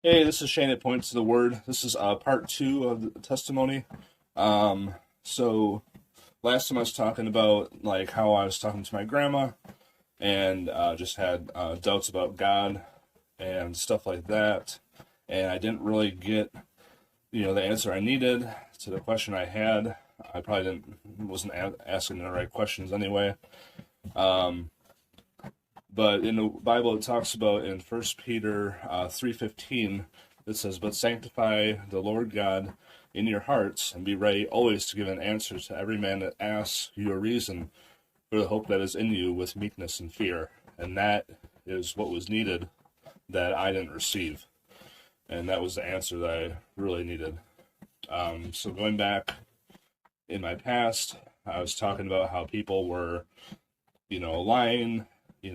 Hey, this is Shane at Points to the Word. This is part two of the testimony. So last time I was talking about like how I was talking to my grandma and just had doubts about God and stuff like that, and I didn't really get the answer I needed to the question I had. I probably wasn't asking the right questions anyway. Um, But in the Bible, it talks about in First Peter 3:15, it says, "But sanctify the Lord God in your hearts, and be ready always to give an answer to every man that asks you a reason for the hope that is in you with meekness and fear." And that is what was needed that I didn't receive, and that was the answer that I really needed. So going back in my past, I was talking about how people were, lying,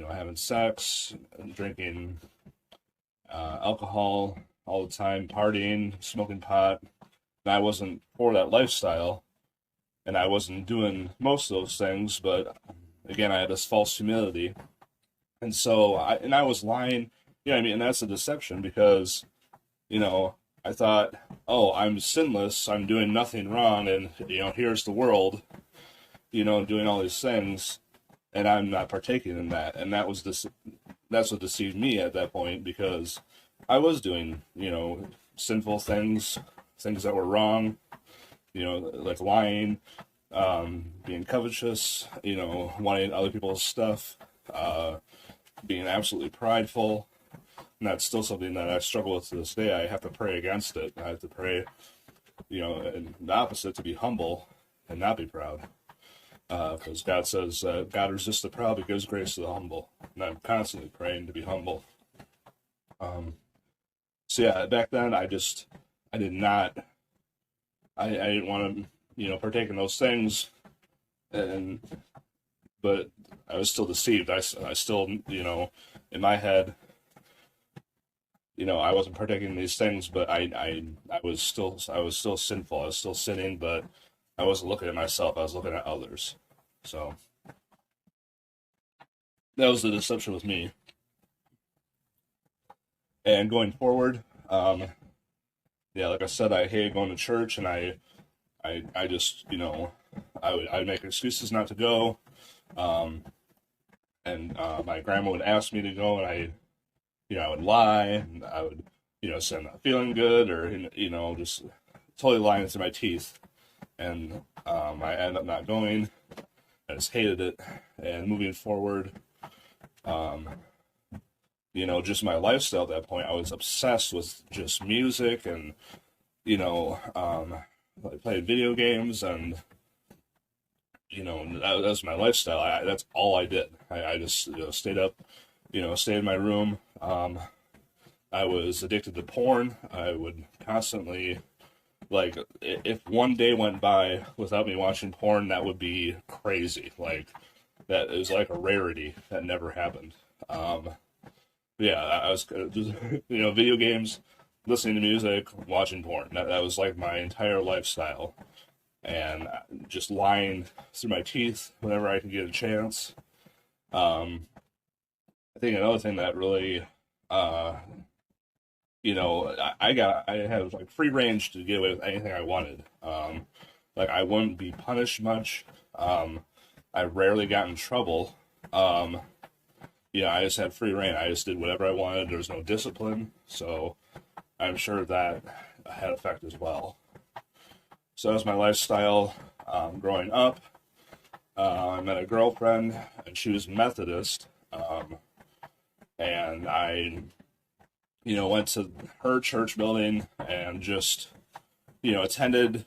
having sex, drinking alcohol all the time, partying, smoking pot. And I wasn't for that lifestyle, and I wasn't doing most of those things. But again, I had this false humility, and so I was lying. I mean, and that's a deception because you know I thought, oh, I'm sinless, I'm doing nothing wrong, and here's the world, doing all these things, and I'm not partaking in that, and that's what deceived me at that point because I was doing sinful things, things that were wrong, like lying, being covetous, wanting other people's stuff, being absolutely prideful. And that's still something that I struggle with to this day. I have to pray against it. I have to pray, and the opposite, to be humble and not be proud. Because God says, God resists the proud but gives grace to the humble. And I'm constantly praying to be humble. So yeah, back then I did not, I didn't want to, partake in those things, and but I was still deceived. I still, in my head, I wasn't partaking in these things, but I was still sinful. I was still sinning, but I wasn't looking at myself. I was looking at others. So that was the deception with me. And going forward, yeah, like I said, I hated going to church, and I just, I'd make excuses not to go. And my grandma would ask me to go, and I would lie, and I would, say I'm not feeling good, or, just totally lying through my teeth. And I ended up not going. I just hated it. And moving forward, um, just my lifestyle at that point, I was obsessed with just music and, I played video games, and, that was my lifestyle. That's all I did. I just stayed up, stayed in my room. I was addicted to porn. I would constantly, like, if one day went by without me watching porn, that would be crazy. Like, that is like a rarity. That never happened. Yeah, I was just, video games, listening to music, watching porn. That was like my entire lifestyle. And just lying through my teeth whenever I could get a chance. Um, I think another thing that really, uh, I had like free range to get away with anything I wanted. Like I wouldn't be punished much. I rarely got in trouble. Um, I just had free reign. I just did whatever I wanted. There was no discipline, so I'm sure that had effect as well. So that was my lifestyle growing up. I met a girlfriend, and she was Methodist, and I, went to her church building and just, attended,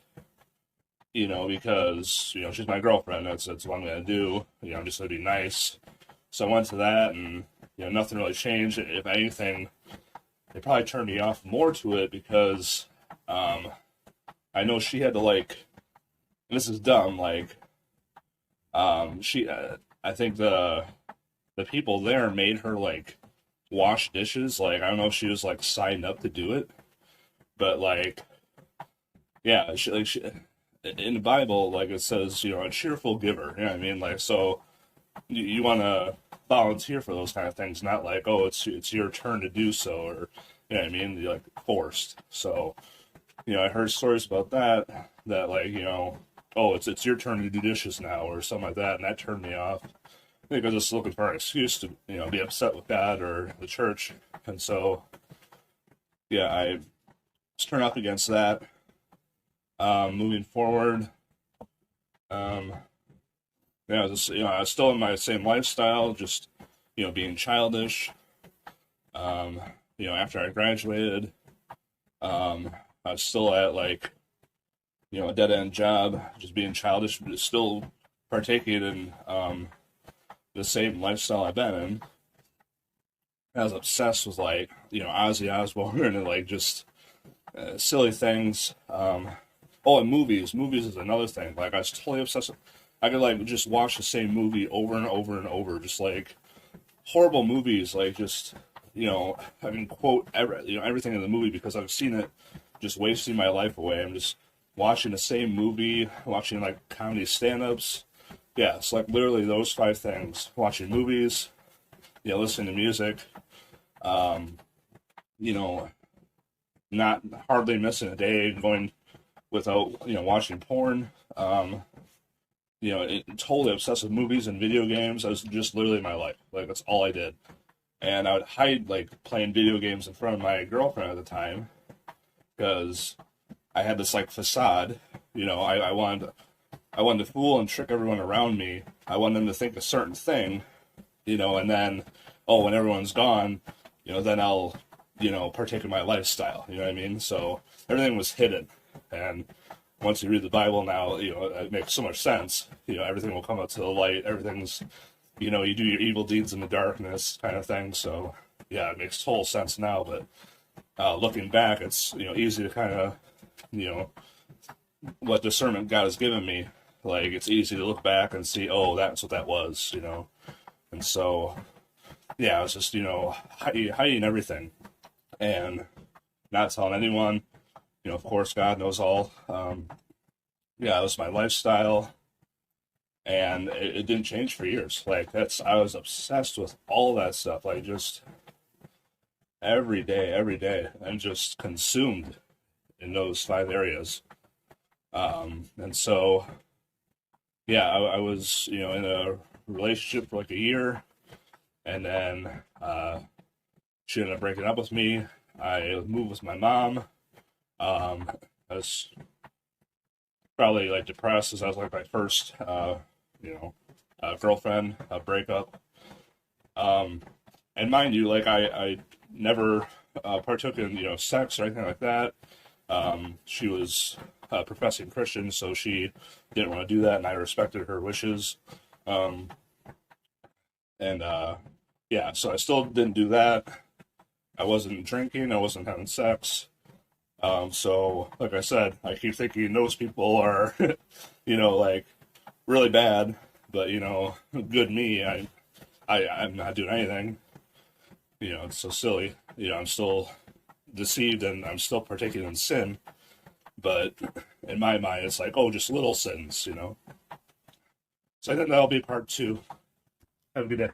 because she's my girlfriend. That's what I'm gonna do. I'm just gonna be nice. So I went to that, and nothing really changed. If anything, it probably turned me off more to it because I know she had to like. And this is dumb. Like I think the people there made her like wash dishes. Like I don't know if she was like signed up to do it, but like yeah, she in the Bible like it says a cheerful giver. You know what I mean? Like so you want to volunteer for those kind of things, not like oh it's your turn to do so or You know what I mean? Like forced. So, you know, I heard stories about that like, you know, oh, it's your turn to do dishes now or something like that, and that turned me off. I think I was just looking for an excuse to, you know, be upset with God or the church. And so, yeah, I was turned off against that. Moving forward, yeah, just, you know, I was still in my same lifestyle, just, you know, being childish. You know, after I graduated, I was still at like, you know, a dead end job, just being childish, but still partaking in the same lifestyle I've been in. I was obsessed with like, you know, Ozzy Osbourne and like just silly things. Oh, and movies. Movies is another thing. Like I was totally obsessed. I could like just watch the same movie over and over and over, just like horrible movies. Like just, you know, I can quote everything in the movie because I've seen it, just wasting my life away. I'm just watching the same movie, watching like comedy stand-ups. Yeah, it's like literally those 5 things: watching movies, you know, listening to music, you know, not hardly missing a day going without, you know, watching porn. You know, totally obsessed with movies and video games. I was just literally my life. Like that's all I did. And I would hide like playing video games in front of my girlfriend at the time because I had this like facade. You know, I wanted to fool and trick everyone around me. I wanted them to think a certain thing, you know, and then, oh, when everyone's gone, you know, then I'll, you know, partake in my lifestyle. You know what I mean? So everything was hidden. And once you read the Bible now, you know, it makes so much sense. You know, everything will come out to the light. Everything's, you know, you do your evil deeds in the darkness kind of thing. So, yeah, it makes total sense now. But looking back, it's, you know, easy to kind of, you know, what discernment God has given me. Like, it's easy to look back and see, oh, that's what that was, you know. And so, yeah, I was just, you know, hiding everything and not telling anyone. You know, of course, God knows all. Yeah, it was my lifestyle, and it didn't change for years. Like I was obsessed with all that stuff. Like just every day, and just consumed in those 5 areas. And so, yeah, I was, you know, in a relationship for like a year, and then she ended up breaking up with me. I moved with my mom. I was probably like depressed as I was like my first, you know, girlfriend breakup. And mind you, like I never partook in, you know, sex or anything like that. She was a professing Christian, so she didn't want to do that, and I respected her wishes. And yeah, so I still didn't do that. I wasn't drinking. I wasn't having sex. So, like I said, I keep thinking those people are, you know, like really bad, but you know, good me. I'm not doing anything. You know, it's so silly. You know, I'm still deceived and I'm still partaking in sin. But in my mind, it's like, oh, just little sins, you know. So I think that'll be part 2. Have a good day.